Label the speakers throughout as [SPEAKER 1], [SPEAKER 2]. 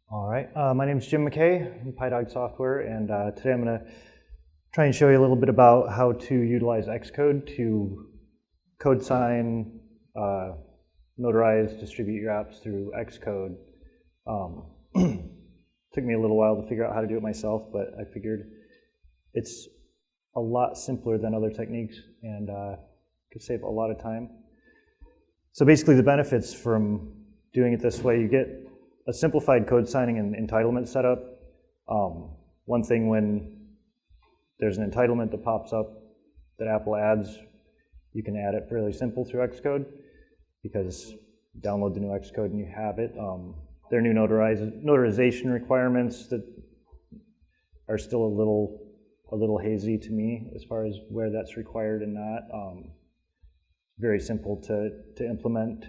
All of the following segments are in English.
[SPEAKER 1] All right, my name is Jim McKay from PyDog Software, and today I'm going to try and show you a little bit about how to utilize Xcode to Codesign, notarize, distribute your apps through Xcode. Took me a little while to figure out how to do it myself, but I figured it's a lot simpler than other techniques and could save a lot of time. So basically the benefits from doing it this way, you get a simplified Codesigning and entitlement setup. One thing, when there's an entitlement that pops up that Apple adds, you can add it fairly simple through Xcode because you download the new Xcode and you have it. There are new notarization requirements that are still a little hazy to me as far as where that's required and not. Very simple to implement.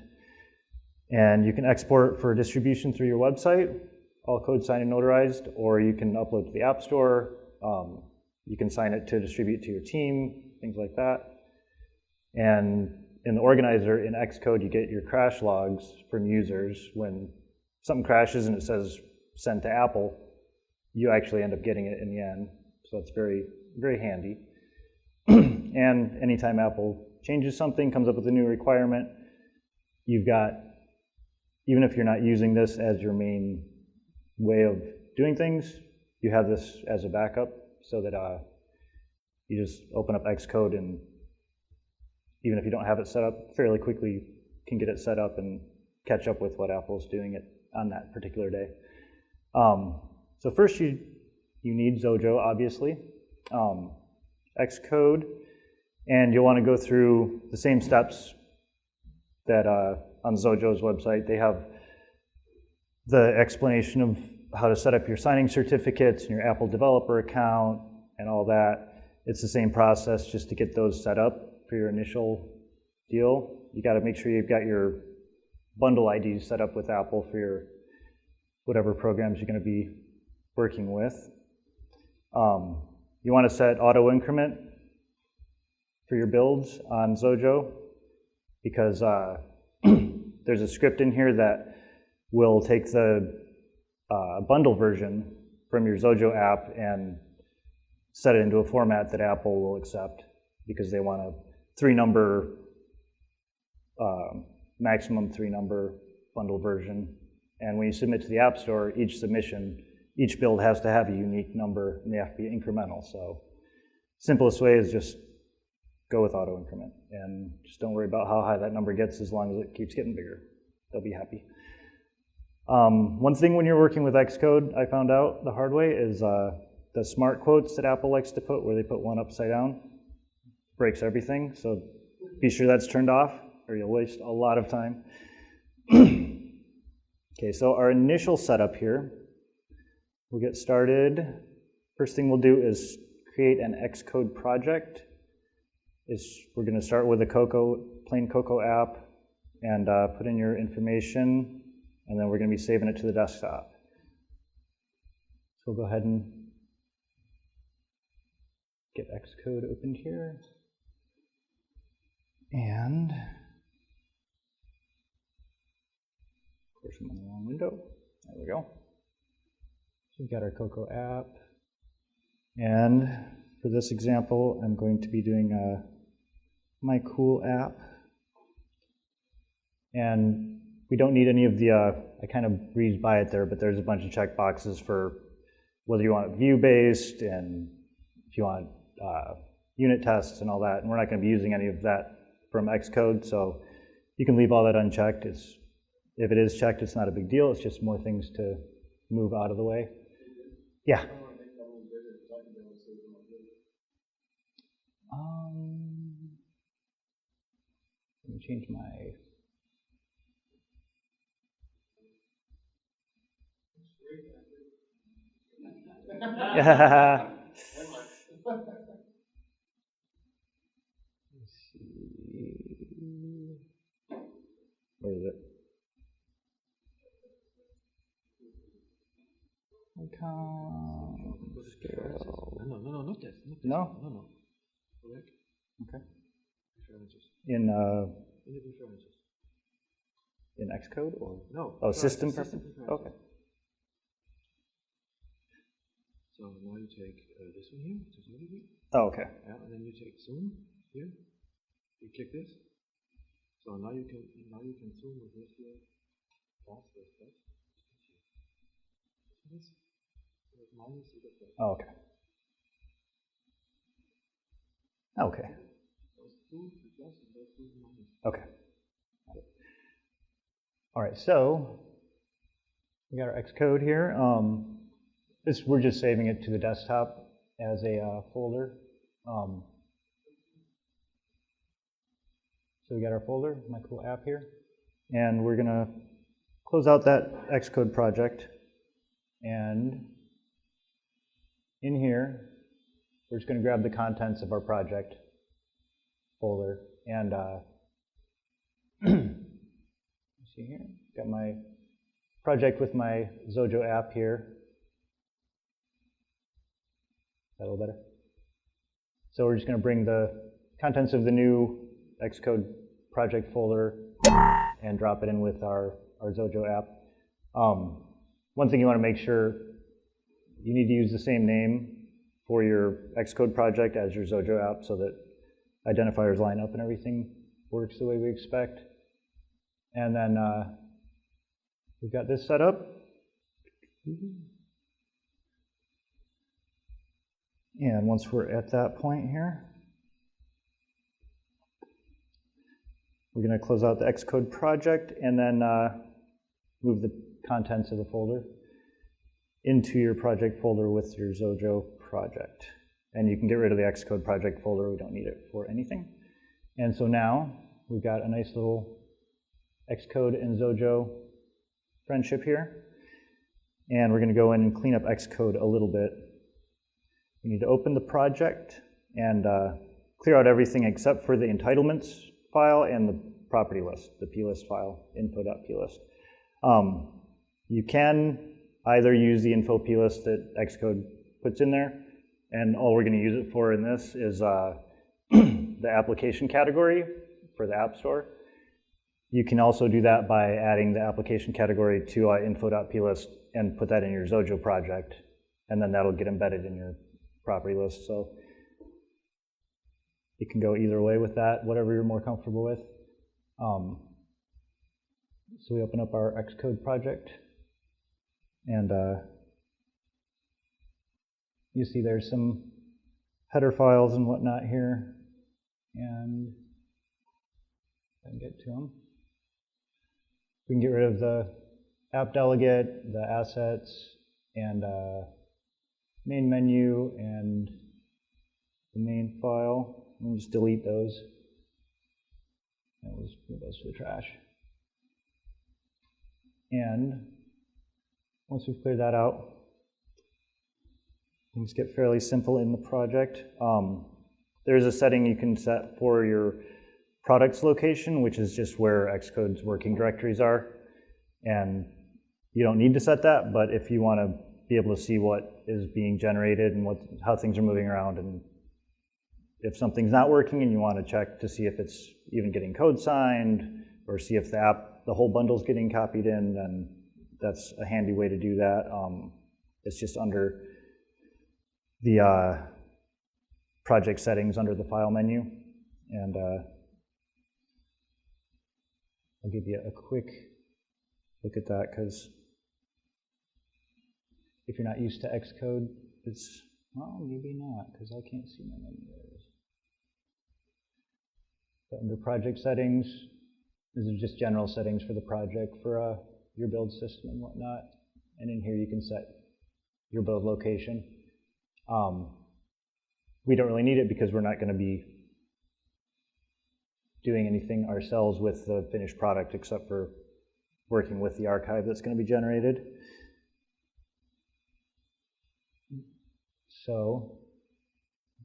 [SPEAKER 1] And you can export for distribution through your website, all code signed and notarized, or you can upload to the App Store. You can sign it to distribute to your team, things like that. And in the organizer in Xcode, you get your crash logs from users. When something crashes and it says send to Apple, you actually end up getting it in the end. So it's very, very handy. And anytime Apple changes something, comes up with a new requirement, you've got, even if you're not using this as your main way of doing things, you have this as a backup so that you just open up Xcode, and even if you don't have it set up, fairly quickly can get it set up and catch up with what Apple's doing on that particular day. So first you need Xojo, obviously, Xcode, and you'll want to go through the same steps that on Xojo's website. They have the explanation of how to set up your signing certificates and your Apple developer account and all that. It's the same process just to get those set up for your initial deal. You got to make sure you've got your bundle IDs set up with Apple for your whatever programs you're going to be working with. You want to set auto increment for your builds on Xojo, because there's a script in here that will take the bundle version from your Xojo app and set it into a format that Apple will accept, because they want a maximum three number bundle version. And when you submit to the App Store, each build has to have a unique number, and they have to be incremental. So simplest way is just go with auto increment, and just don't worry about how high that number gets as long as it keeps getting bigger. They'll be happy. One thing when you're working with Xcode, I found out the hard way, is the smart quotes that Apple likes to put, where they put one upside down, breaks everything. So be sure that's turned off, or you'll waste a lot of time. Okay, so our initial setup here, we'll get started. First thing we'll do is create an Xcode project. We're going to start with a plain Cocoa app and put in your information, and then we're going to be saving it to the desktop. So we'll go ahead and get Xcode opened here. And of course I'm in the wrong window. There we go. So we've got our Cocoa app. And for this example, I'm going to be doing my cool app. And we don't need any of the, I kind of breezed by it there, but there's a bunch of checkboxes for whether you want it view-based and if you want unit tests and all that. And we're not going to be using any of that from Xcode, so you can leave all that unchecked. If it is checked, it's not a big deal. It's just more things to move out of the way. Yeah. Let me change my... Yeah. Let's see. Where is it? Scale.
[SPEAKER 2] No, not that.
[SPEAKER 1] No?
[SPEAKER 2] No. Correct.
[SPEAKER 1] Okay.
[SPEAKER 2] Preferences.
[SPEAKER 1] In
[SPEAKER 2] the preferences.
[SPEAKER 1] Xcode or?
[SPEAKER 2] No.
[SPEAKER 1] Oh, system preferences? Okay.
[SPEAKER 2] take this one here, just move it.
[SPEAKER 1] Oh, okay.
[SPEAKER 2] Yeah, and then you take zoom here. You click this. So now you can zoom with this here. That's this. This minus you get that.
[SPEAKER 1] Oh, okay. Okay.
[SPEAKER 2] Those two plus and those two minus.
[SPEAKER 1] Okay. All right, so we got our Xcode here. We're just saving it to the desktop as a folder. So we got our folder, my cool app here, and we're gonna close out that Xcode project. And in here, we're just gonna grab the contents of our project folder and see here, got my project with my Xojo app here. Is that a little better? So we're just going to bring the contents of the new Xcode project folder and drop it in with our Xojo app. One thing you want to make sure, you need to use the same name for your Xcode project as your Xojo app so that identifiers line up and everything works the way we expect. And then we've got this set up. And once we're at that point here, we're going to close out the Xcode project and then move the contents of the folder into your project folder with your Xojo project. And you can get rid of the Xcode project folder. We don't need it for anything. And so now we've got a nice little Xcode and Xojo friendship here. And we're going to go in and clean up Xcode a little bit. We need to open the project and clear out everything except for the entitlements file and the property list, the plist file, info.plist. You can either use the info plist that Xcode puts in there, and all we're going to use it for in this is the application category for the App Store. You can also do that by adding the application category to info.plist and put that in your Xojo project, and then that'll get embedded in your property list. So you can go either way with that, whatever you're more comfortable with. So we open up our Xcode project, and you see there's some header files and whatnot here, and I can get to them. We can get rid of the app delegate, the assets, and main menu, and the main file. We'll just delete those. And we'll just move those to the trash. And once we've cleared that out, things get fairly simple in the project. There's a setting you can set for your products location, which is just where Xcode's working directories are. And you don't need to set that, but if you want to be able to see what is being generated and how things are moving around, and if something's not working and you want to check to see if it's even getting code signed, or see if the whole bundle's getting copied in, then that's a handy way to do that. It's just under the project settings under the file menu. And I'll give you a quick look at that, because if you're not used to Xcode, it's, well, maybe not, because I can't see my menu there. But under project settings, these are just general settings for the project for your build system and whatnot. And in here you can set your build location. We don't really need it because we're not going to be doing anything ourselves with the finished product except for working with the archive that's going to be generated. So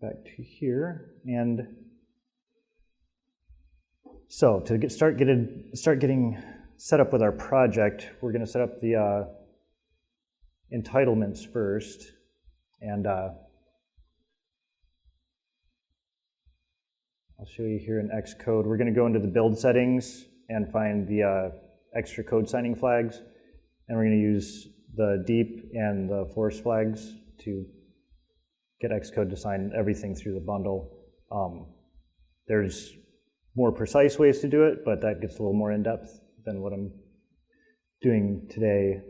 [SPEAKER 1] back to here, and so to start getting set up with our project, we're going to set up the entitlements first, and I'll show you here in Xcode. We're going to go into the build settings and find the extra code signing flags, and we're going to use the deep and the force flags to get Xcode to sign everything through the bundle. There's more precise ways to do it, but that gets a little more in-depth than what I'm doing today.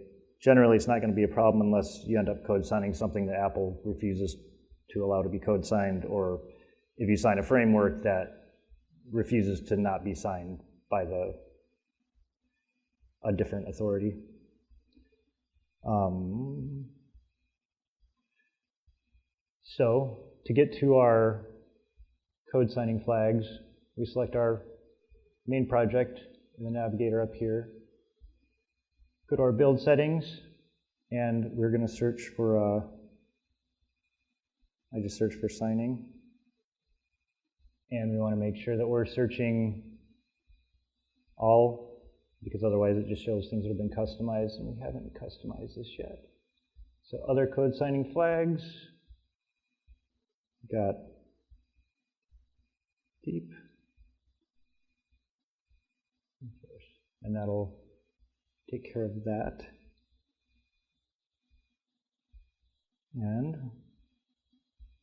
[SPEAKER 1] Generally, it's not going to be a problem unless you end up code signing something that Apple refuses to allow to be code signed, or if you sign a framework that refuses to not be signed by a different authority. So to get to our code signing flags, we select our main project in the navigator up here. Go to our build settings, and we're going to search for, I just searched for signing. And we want to make sure that we're searching all, because otherwise it just shows things that have been customized, and we haven't customized this yet. So other code signing flags, got deep, and that'll take care of that. And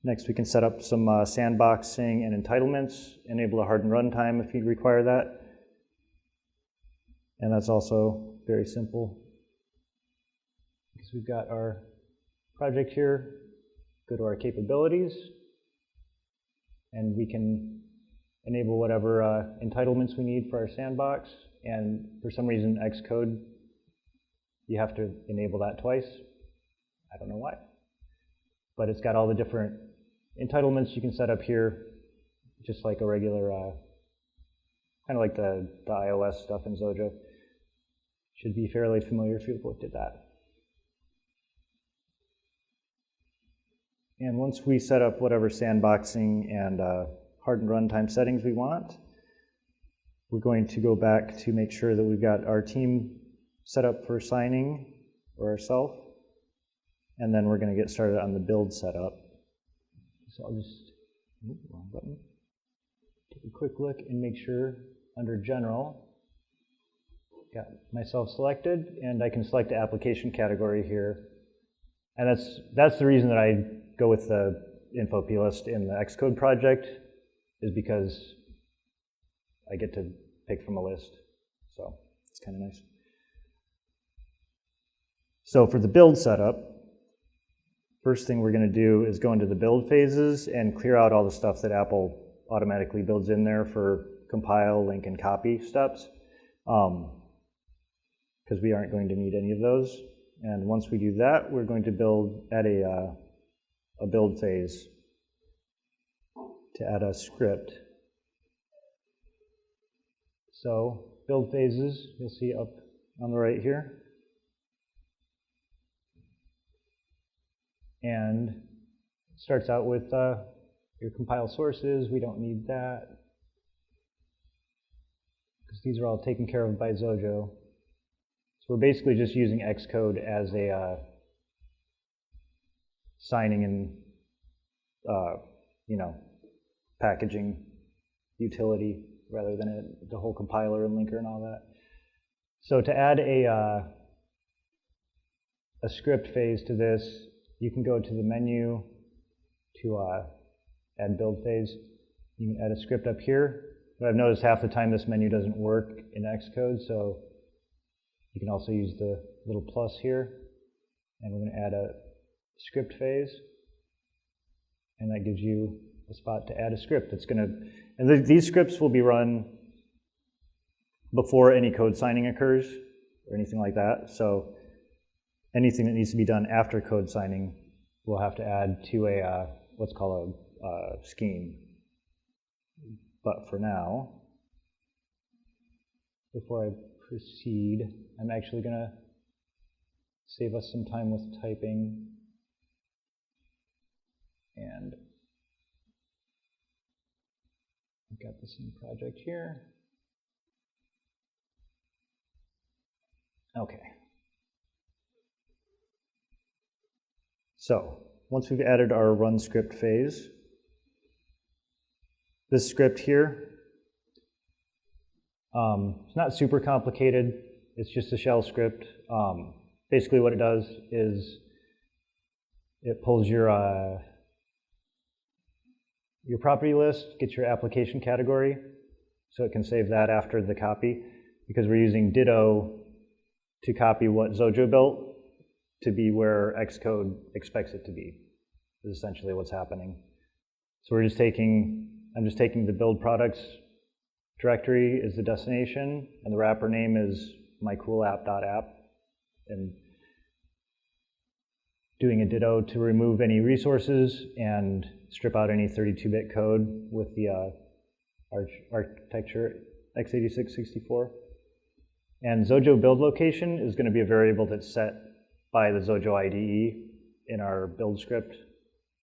[SPEAKER 1] next we can set up some sandboxing and entitlements, enable a hardened runtime if you require that. And that's also very simple, because we've got our project here. Go to our capabilities, and we can enable whatever entitlements we need for our sandbox. And for some reason, Xcode, you have to enable that twice. I don't know why. But it's got all the different entitlements you can set up here, just like a regular, kind of like the iOS stuff in Xojo. Should be fairly familiar if you've looked at that. And once we set up whatever sandboxing and hardened runtime settings we want, we're going to go back to make sure that we've got our team set up for signing or ourselves, and then we're going to get started on the build setup. So I'll just, wrong button. Take a quick look and make sure under General, got myself selected, and I can select the application category here. And that's the reason that I go with the info plist in the Xcode project, is because I get to pick from a list. So it's kind of nice. So for the build setup, first thing we're going to do is go into the build phases and clear out all the stuff that Apple automatically builds in there for compile, link, and copy steps, because we aren't going to need any of those. And once we do that, we're going to add a build phase to add a script. So build phases, you'll see up on the right here. And it starts out with your compile sources. We don't need that, because these are all taken care of by Xojo. So we're basically just using Xcode as a signing and packaging utility, rather than the whole compiler and linker and all that. So to add a script phase to this, you can go to the menu to add build phase. You can add a script up here. But I've noticed half the time this menu doesn't work in Xcode, so you can also use the little plus here. And we're going to add a script phase. And that gives you a spot to add a script. It's going to, and these scripts will be run before any code signing occurs or anything like that. So anything that needs to be done after code signing, we'll have to add to a what's called a scheme. But for now, before I proceed, I'm actually going to save us some time with typing. And I've got the same project here. Okay. So once we've added our run script phase, this script here, it's not super complicated. It's just a shell script. Basically what it does is it pulls your your property list, get your application category, so it can save that after the copy, because we're using ditto to copy what Xojo built to be where Xcode expects it to be, is essentially what's happening. So I'm just taking the build products directory as the destination, and the wrapper name is mycoolapp.app, and doing a ditto to remove any resources and strip out any 32-bit code with the architecture x86-64. And Xojo build location is going to be a variable that's set by the Xojo IDE in our build script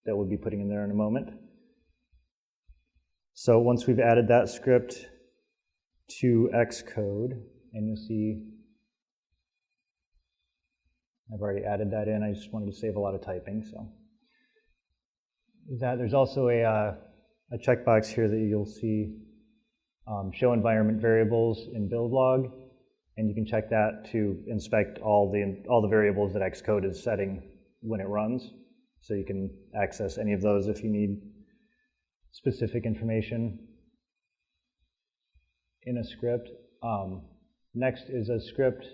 [SPEAKER 1] that we'll be putting in there in a moment. So once we've added that script to Xcode, and you'll see I've already added that in. I just wanted to save a lot of typing. So there's also a checkbox here that you'll see show environment variables in build log, and you can check that to inspect all the variables that Xcode is setting when it runs. So you can access any of those if you need specific information in a script. Next is a script,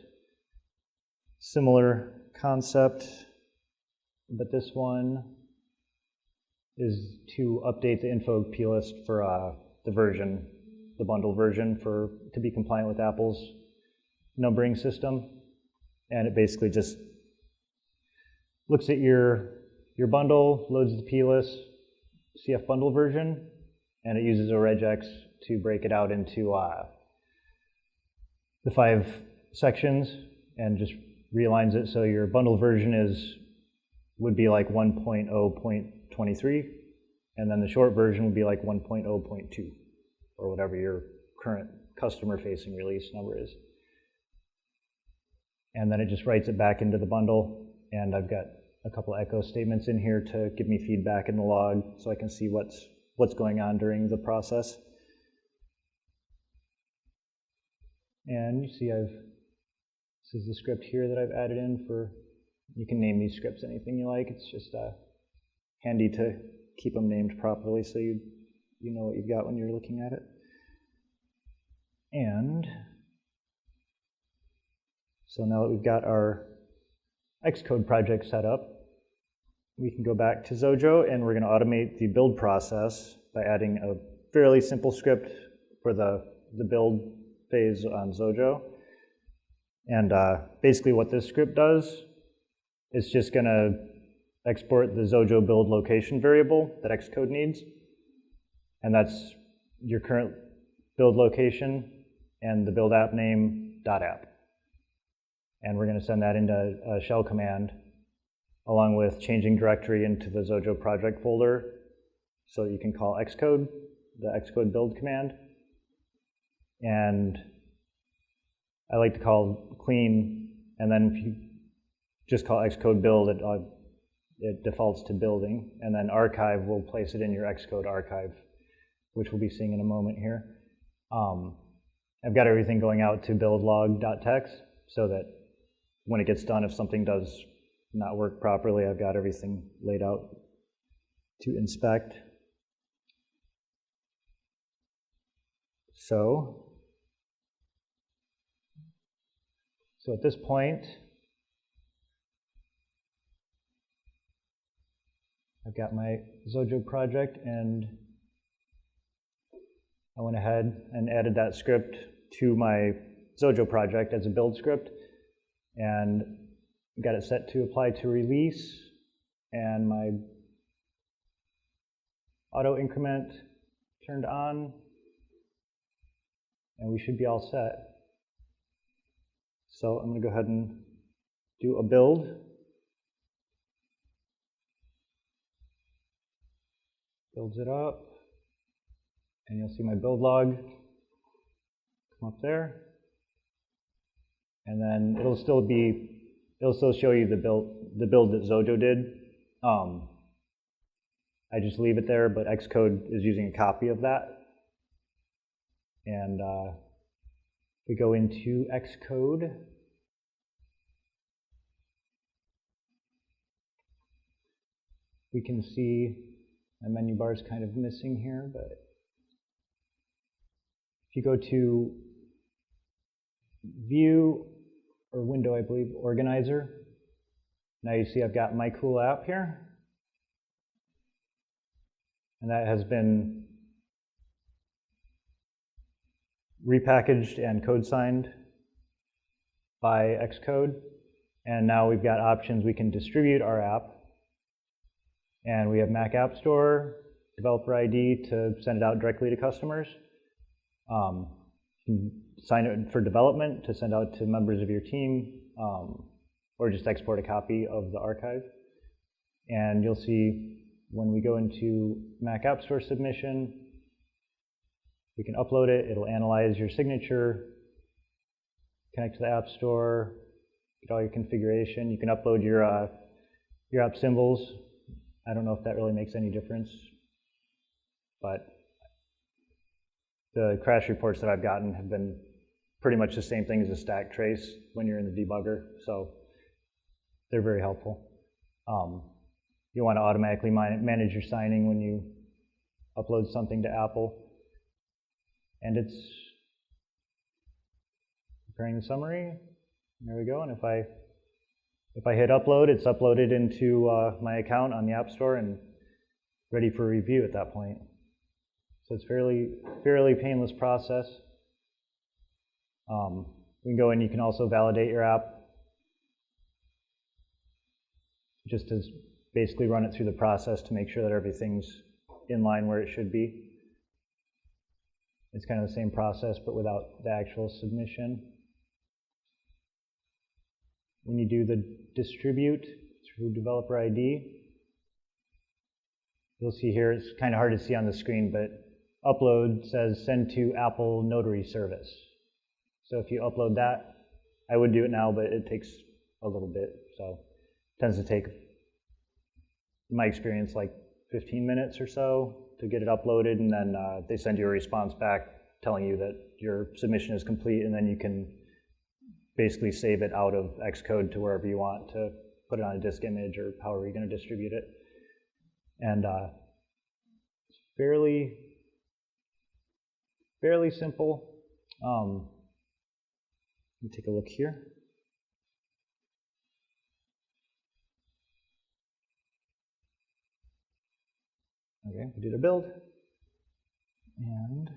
[SPEAKER 1] similar concept, but this one is to update the info plist for the bundle version to be compliant with Apple's numbering system. And it basically just looks at your bundle, loads the plist, CF bundle version, and it uses a regex to break it out into the 5 sections and just realigns it so your bundle version would be like 1.0.23, and then the short version would be like 1.0.2, or whatever your current customer-facing release number is. And then it just writes it back into the bundle, and I've got a couple echo statements in here to give me feedback in the log so I can see what's going on during the process. And you see this is the script here that I've added in you can name these scripts anything you like. It's just handy to keep them named properly so you know what you've got when you're looking at it. And so now that we've got our Xcode project set up, we can go back to Xojo, and we're going to automate the build process by adding a fairly simple script for the build phase on Xojo. And basically what this script does is just going to export the Xojo build location variable that Xcode needs. And that's your current build location and the build app name .app. And we're going to send that into a shell command along with changing directory into the Xojo project folder. So you can call Xcode, the Xcode build command. And I like to call clean, and then if you just call Xcode build, it defaults to building. And then archive will place it in your Xcode archive, which we'll be seeing in a moment here. I've got everything going out to buildlog.txt so that when it gets done, if something does not work properly, I've got everything laid out to inspect. So at this point, I've got my Xojo project, and I went ahead and added that script to my Xojo project as a build script, and got it set to apply to release, and my auto increment turned on, and we should be all set. So I'm going to go ahead and do a build. Builds it up, and you'll see my build log come up there. And then it'll still show you the build that Xojo did. I just leave it there, but Xcode is using a copy of that. And we go into Xcode. We can see My menu bar is kind of missing here, but if you go to View or Window, I believe, Organizer, now you see I've got my cool app here. And that has been repackaged and code-signed by Xcode. And now we've got options. We can distribute our app. And we have Mac App Store, Developer ID to send it out directly to customers. You can sign it for development to send out to members of your team, or just export a copy of the archive. And you'll see when we go into Mac App Store submission, we can upload it. It'll analyze your signature, connect to the App Store, get all your configuration. You can upload your app symbols. I don't know if that really makes any difference, but the crash reports that I've gotten have been pretty much the same thing as a stack trace when you're in the debugger, so they're very helpful. You want to automatically manage your signing when you upload something to Apple. And it's preparing the summary. There we go. And if I hit upload, it's uploaded into my account on the App Store and ready for review at that point. So it's fairly painless process. We can go in. You can also validate your app, just to basically run it through the process to make sure that everything's in line where it should be. It's kind of the same process, but without the actual submission. When you do the distribute through developer ID, you'll see here, it's kind of hard to see on the screen, but upload says send to Apple Notary Service. So if you upload that, I would do it now, but it takes a little bit. So it tends to take, in my experience, like 15 minutes or so to get it uploaded, and then they send you a response back telling you that your submission is complete, and then you can basically save it out of Xcode to wherever you want to put it on a disk image or however you're going to distribute it. And it's fairly simple. Let me take a look here. Okay, we did a build. And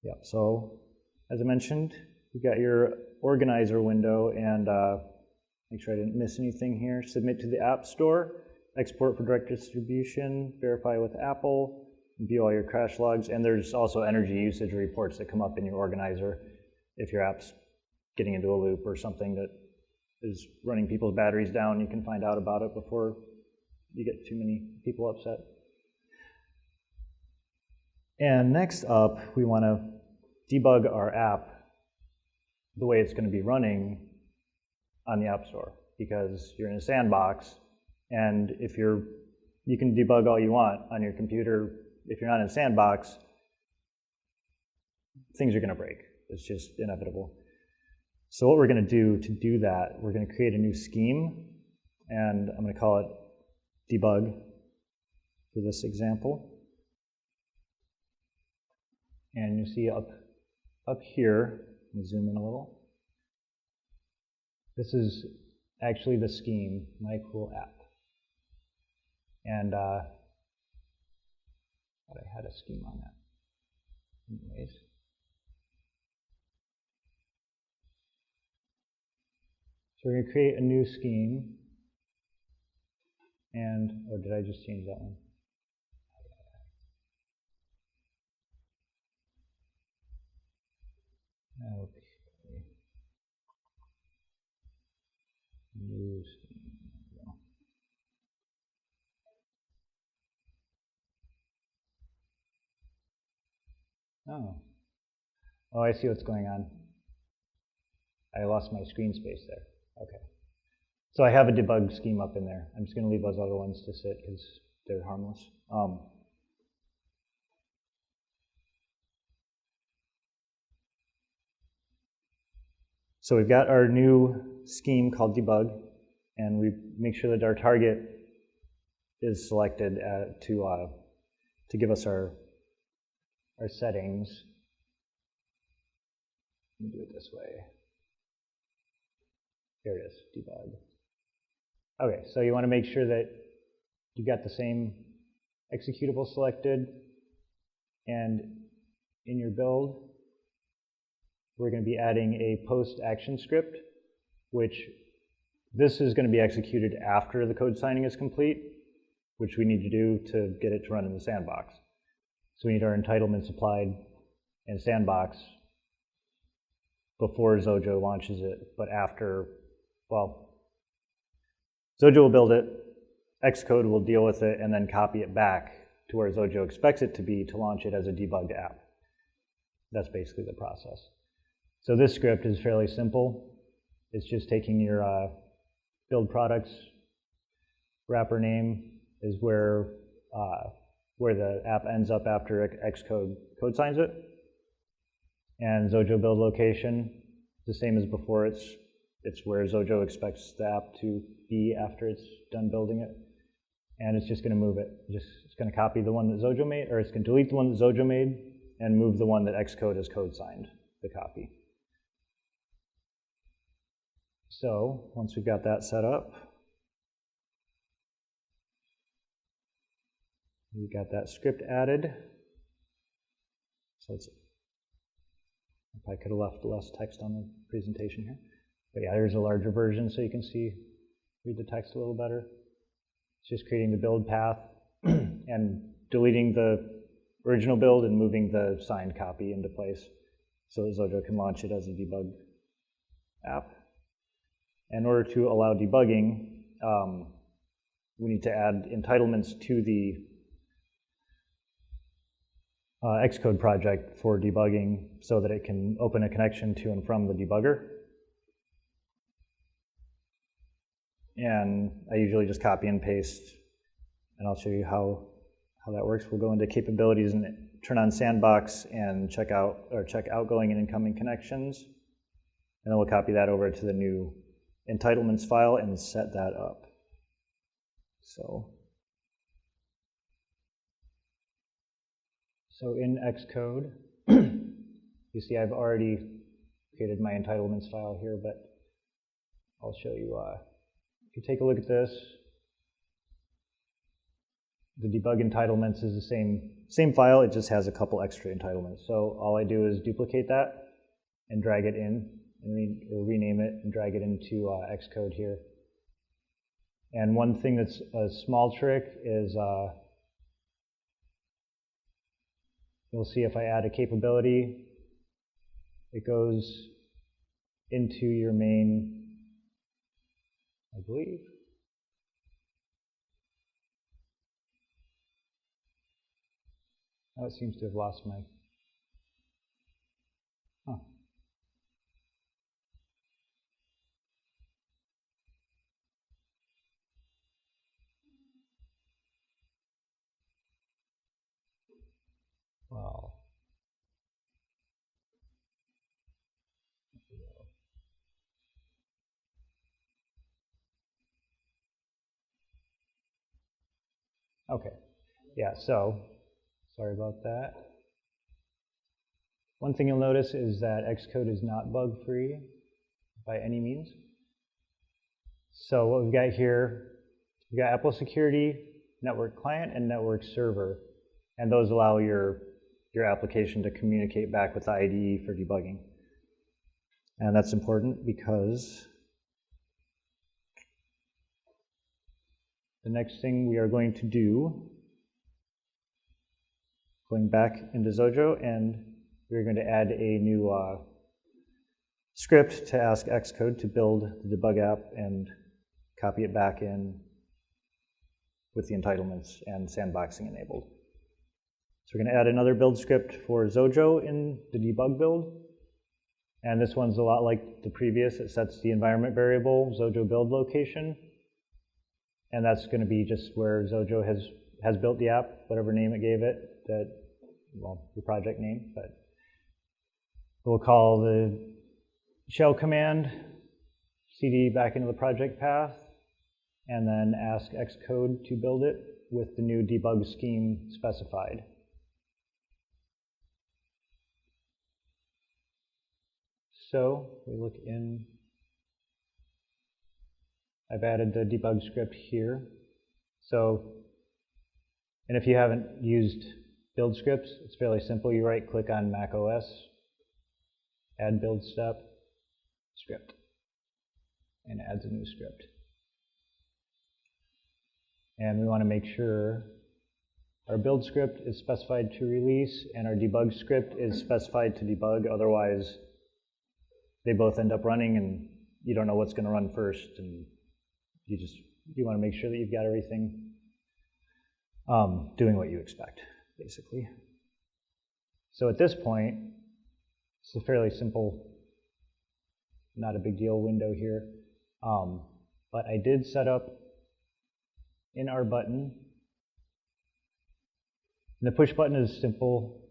[SPEAKER 1] yeah, so as I mentioned, you've got your organizer window, and make sure I didn't miss anything here. Submit to the App Store, export for direct distribution, verify with Apple, view all your crash logs, and there's also energy usage reports that come up in your organizer if your app's getting into a loop or something that is running people's batteries down. You can find out about it before you get too many people upset. And next up, we want to debug our app the way it's going to be running on the App Store, because you're in a sandbox, and if you can debug all you want on your computer. If you're not in a sandbox, things are going to break. It's just inevitable. So what we're going to do that, we're going to create a new scheme, and I'm going to call it debug for this example. And you see up here, let me zoom in a little. This is actually the scheme, my cool app. And but I had a scheme on that. Anyways. So we're going to create a new scheme. And, oh, did I just change that one? Okay. New scheme. There we go. Oh, I see what's going on. I lost my screen space there. Okay. So I have a debug scheme up in there. I'm just going to leave those other ones to sit because they're harmless. So we've got our new scheme called debug, and we make sure that our target is selected to give us our settings. Let me do it this way. Here it is, debug. Okay, so you want to make sure that you got the same executable selected, and in your build, we're going to be adding a post action script, which this is going to be executed after the code signing is complete, which we need to do to get it to run in the sandbox. So we need our entitlements applied in sandbox before Xojo launches it, but after, well, Xojo will build it, Xcode will deal with it, and then copy it back to where Xojo expects it to be to launch it as a debugged app. That's basically the process. So this script is fairly simple. It's just taking your build products wrapper name is where the app ends up after Xcode code signs it. And Xojo build location, the same as before. It's where Xojo expects the app to be after it's done building it. And it's just going to move it. It's going to copy the one that Xojo made, or it's going to delete the one that Xojo made and move the one that Xcode has code signed, the copy. So once we've got that set up, we've got that script added. So I could have left less text on the presentation here. But yeah, here's a larger version so you can read the text a little better. It's just creating the build path and deleting the original build and moving the signed copy into place so that Xojo can launch it as a debug app. In order to allow debugging, we need to add entitlements to the Xcode project for debugging so that it can open a connection to and from the debugger. And I usually just copy and paste, and I'll show you how that works. We'll go into capabilities and turn on Sandbox and check outgoing and incoming connections. And then we'll copy that over to the new entitlements file and set that up. So in Xcode, you see I've already created my entitlements file here, but I'll show you. If you take a look at this, the debug entitlements is the same file, it just has a couple extra entitlements. So all I do is duplicate that and drag it in, or rename it and drag it into Xcode here. And one thing that's a small trick is you'll see if I add a capability, it goes into your main, I believe. Oh, it seems to have lost my, Well, okay, yeah, so sorry about that. One thing you'll notice is that Xcode is not bug-free by any means. So what we've got here, we've got Apple Security, Network Client, and Network Server, and those allow your application to communicate back with the IDE for debugging. And that's important because the next thing we are going to do, going back into Xojo, and we're going to add a new script to ask Xcode to build the debug app and copy it back in with the entitlements and sandboxing enabled. So we're going to add another build script for Xojo in the debug build. And this one's a lot like the previous. It sets the environment variable, Xojo build location. And that's going to be just where Xojo has built the app, whatever name it gave it, well, the project name. But we'll call the shell command cd back into the project path. and then ask Xcode to build it with the new debug scheme specified. So we look in, I've added the debug script here. So, and if you haven't used build scripts, it's fairly simple. You right click on Mac OS, add build step, script, and it adds a new script. And we want to make sure our build script is specified to release and our debug script is specified to debug. Otherwise, they both end up running and you don't know what's going to run first. And you want to make sure that you've got everything doing what you expect, basically. So at this point, it's a fairly simple, not a big deal window here. But I did set up in our button. And the push button is simple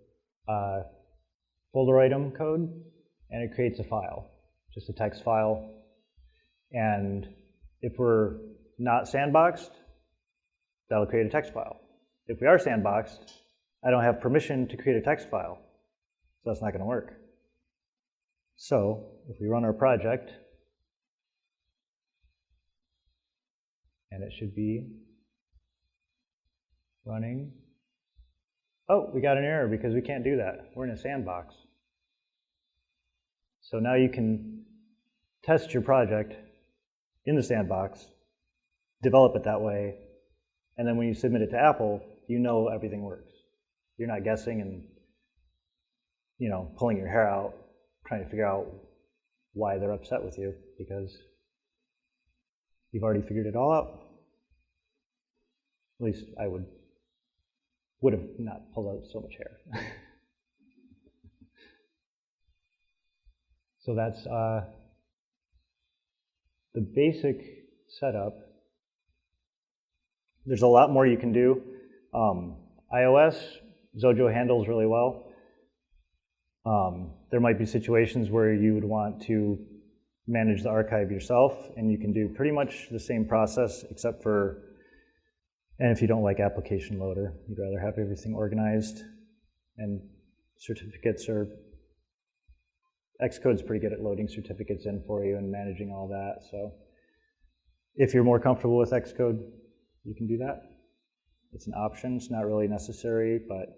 [SPEAKER 1] folder item code, and it creates a file, just a text file. And if we're not sandboxed, that'll create a text file. If we are sandboxed, I don't have permission to create a text file, so that's not going to work. So if we run our project, and it should be running. Oh, we got an error because we can't do that. We're in a sandbox. So now you can test your project in the sandbox, develop it that way, and then when you submit it to Apple, you know everything works. You're not guessing and pulling your hair out, trying to figure out why they're upset with you, because you've already figured it all out. At least I would have not pulled out so much hair. So that's the basic setup. There's a lot more you can do. iOS, Xojo handles really well. There might be situations where you would want to manage the archive yourself, and you can do pretty much the same process except for, and if you don't like application loader, you'd rather have everything organized, and certificates are, Xcode's pretty good at loading certificates in for you and managing all that. So if you're more comfortable with Xcode, you can do that. It's an option, it's not really necessary, but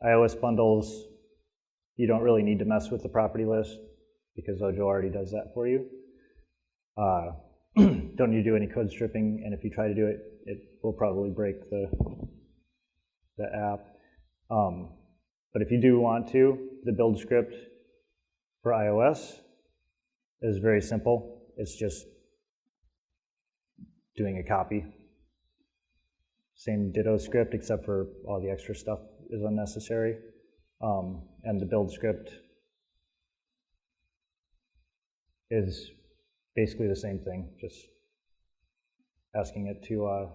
[SPEAKER 1] iOS bundles, you don't really need to mess with the property list because Xojo already does that for you. Don't need to do any code stripping, and if you try to do it, it will probably break the app. But if you do want to, the build script for iOS is very simple. It's just doing a copy. Same ditto script, except for all the extra stuff is unnecessary. And the build script is basically the same thing, just asking it to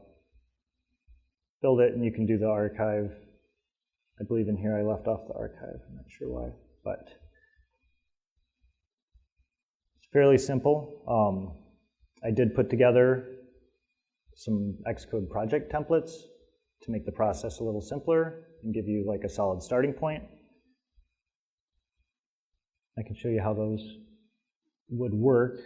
[SPEAKER 1] build it, and you can do the archive. I believe in here I left off the archive, I'm not sure why, but it's fairly simple. I did put together some Xcode project templates to make the process a little simpler and give you like a solid starting point. I can show you how those would work.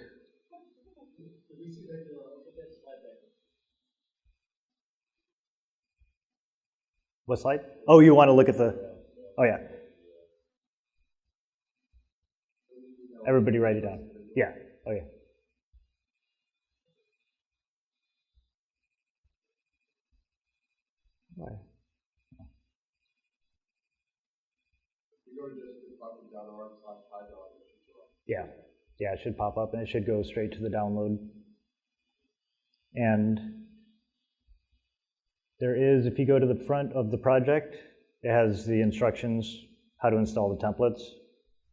[SPEAKER 1] What slide? Oh, you want to look at the, oh yeah. Everybody write it down. Yeah, oh yeah. Why? Yeah, yeah, it should pop up and it should go straight to the download. And there is, if you go to the front of the project, it has the instructions how to install the templates,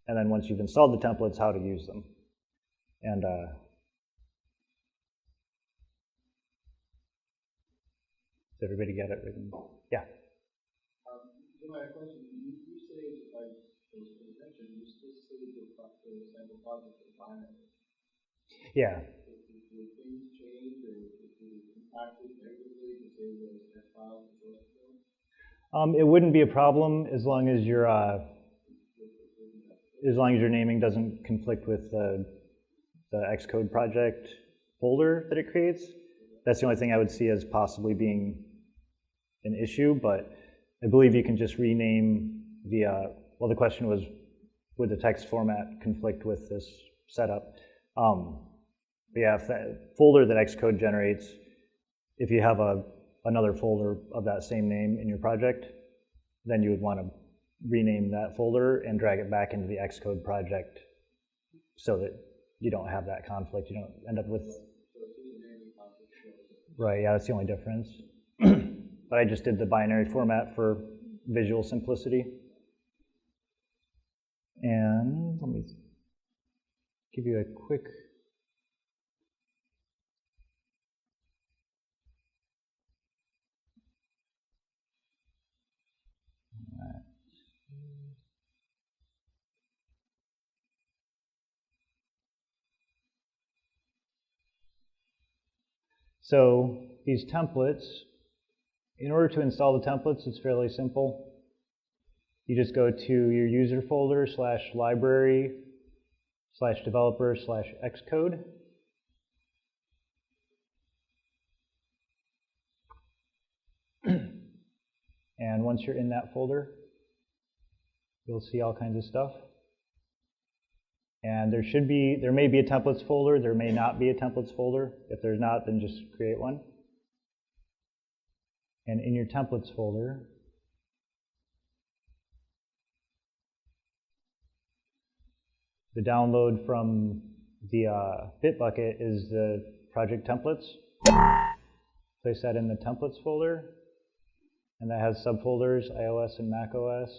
[SPEAKER 1] and then once you've installed the templates, how to use them. And does everybody get it written? Yeah.
[SPEAKER 3] My question, you say, if I was paying attention, you still say the sample project is binary.
[SPEAKER 1] Yeah.
[SPEAKER 3] Would things change save as that file to source code?
[SPEAKER 1] It wouldn't be a problem as long as your naming doesn't conflict with the Xcode project folder that it creates. That's the only thing I would see as possibly being an issue, but I believe you can just rename the, well, the question was, would the text format conflict with this setup? But yeah, if that folder that Xcode generates, if you have another folder of that same name in your project, then you would want to rename that folder and drag it back into the Xcode project so that you don't have that conflict. You don't end up with... Right, yeah, that's the only difference. But I just did the binary format for visual simplicity. And let me give you a quick... So these templates, in order to install the templates, it's fairly simple. You just go to your user folder /library/developer/Xcode. And once you're in that folder, you'll see all kinds of stuff. And there may be a templates folder, there may not be a templates folder. If there's not, then just create one. And in your templates folder, the download from the Bitbucket is the project templates. Place that in the templates folder, and that has subfolders, iOS and macOS.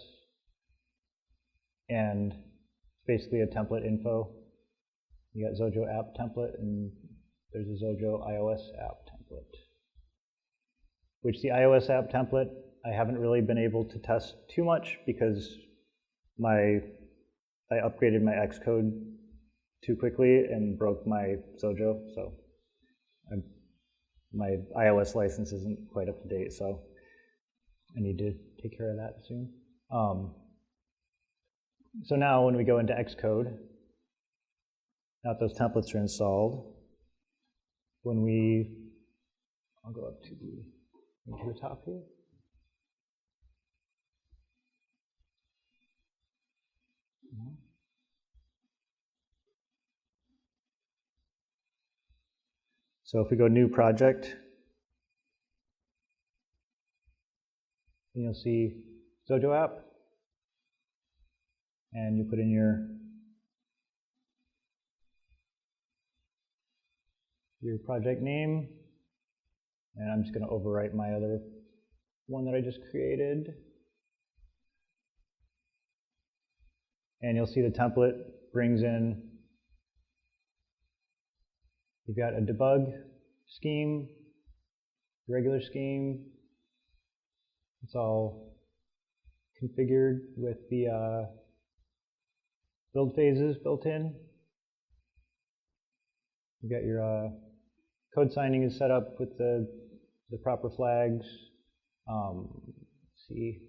[SPEAKER 1] And basically a template info. You got Xojo app template, and there's a Xojo iOS app template. Which the iOS app template, I haven't really been able to test too much because I upgraded my Xcode too quickly and broke my Xojo, so my iOS license isn't quite up to date, so I need to take care of that soon. So now when we go into Xcode, now that those templates are installed, I'll go up to the top here. So if we go new project, then you'll see Xojo app. And you put in your project name, and I'm just going to overwrite my other one that I just created. And you'll see the template brings in, you've got a debug scheme, regular scheme. It's all configured with the build phases built in. You got your Codesigning is set up with the proper flags. Let's see.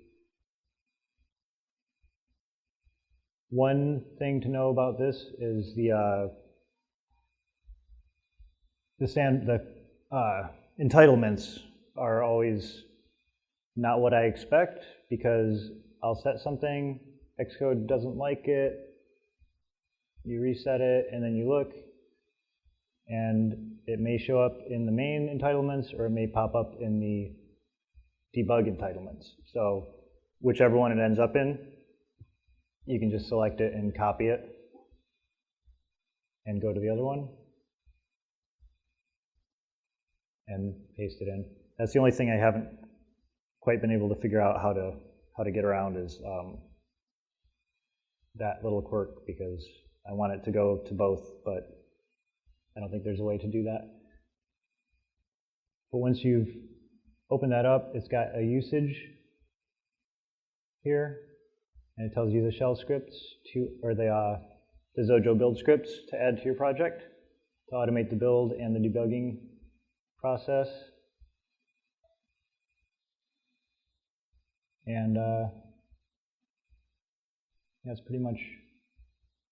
[SPEAKER 1] One thing to know about this is the entitlements are always not what I expect, because I'll set something, Xcode doesn't like it, you reset it, and then you look, and it may show up in the main entitlements, or it may pop up in the debug entitlements. So whichever one it ends up in, you can just select it and copy it and go to the other one and paste it in. That's the only thing I haven't quite been able to figure out how to get around is that little quirk, because I want it to go to both, but I don't think there's a way to do that. But once you've opened that up, it's got a usage here, and it tells you the shell scripts or the Xojo build scripts to add to your project to automate the build and the debugging process. And that's pretty much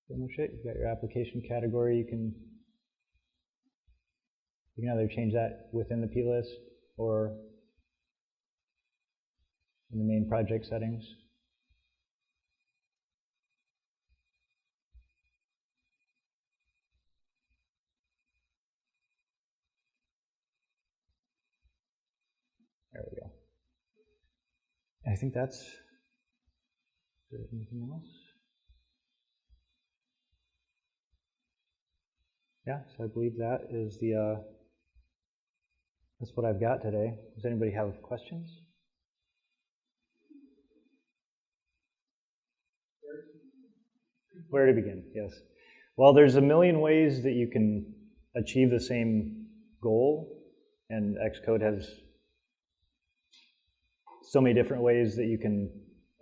[SPEAKER 1] it. You've got your application category. You can either change that within the plist or in the main project settings. There we go. I think that's. Is there anything else? Yeah, so I believe that is the. That's what I've got today. Does anybody have questions? Where to begin? Yes. Well, there's a million ways that you can achieve the same goal, and Xcode has so many different ways that you can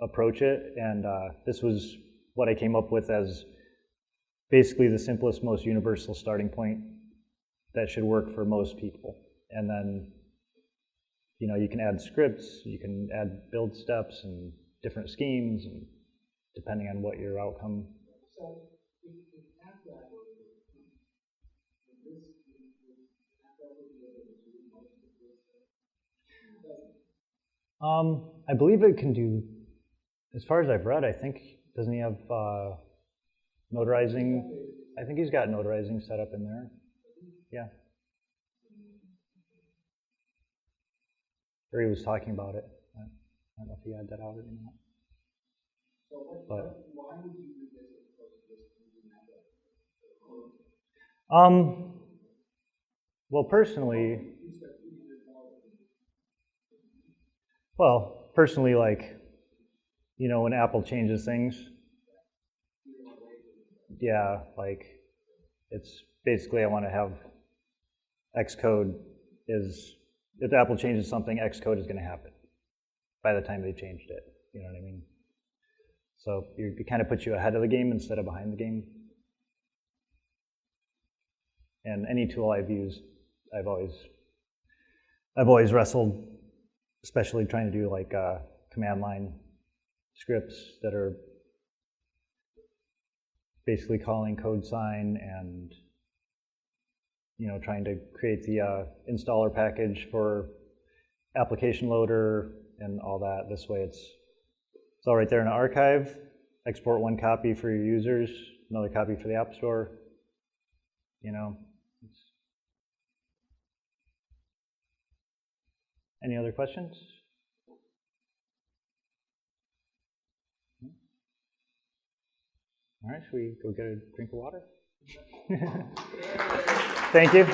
[SPEAKER 1] approach it, and this was what I came up with as basically the simplest, most universal starting point that should work for most people. And then, you can add scripts, you can add build steps and different schemes, and depending on what your outcome.
[SPEAKER 3] So, if after that, this after would be able to do most of this.
[SPEAKER 1] I believe it can do, as far as I've read, I think, doesn't he have notarizing? I think he's got notarizing set up in there. Yeah. Or he was talking about it. I don't know if he had that out or not.
[SPEAKER 3] So
[SPEAKER 1] but
[SPEAKER 3] why would you do this as opposed to just using that?
[SPEAKER 1] Well, personally, like, when Apple changes things, yeah, like, it's basically I want to have Xcode is, if Apple changes something, Xcode is going to happen by the time they changed it. You know what I mean? So it kind of puts you ahead of the game instead of behind the game. And any tool I've used, I've always wrestled, especially trying to do like command line scripts that are basically calling Codesign and trying to create the installer package for application loader and all that. This way it's all right there in an archive. Export one copy for your users, another copy for the App Store. Any other questions? All right, should we go get a drink of water? Thank you.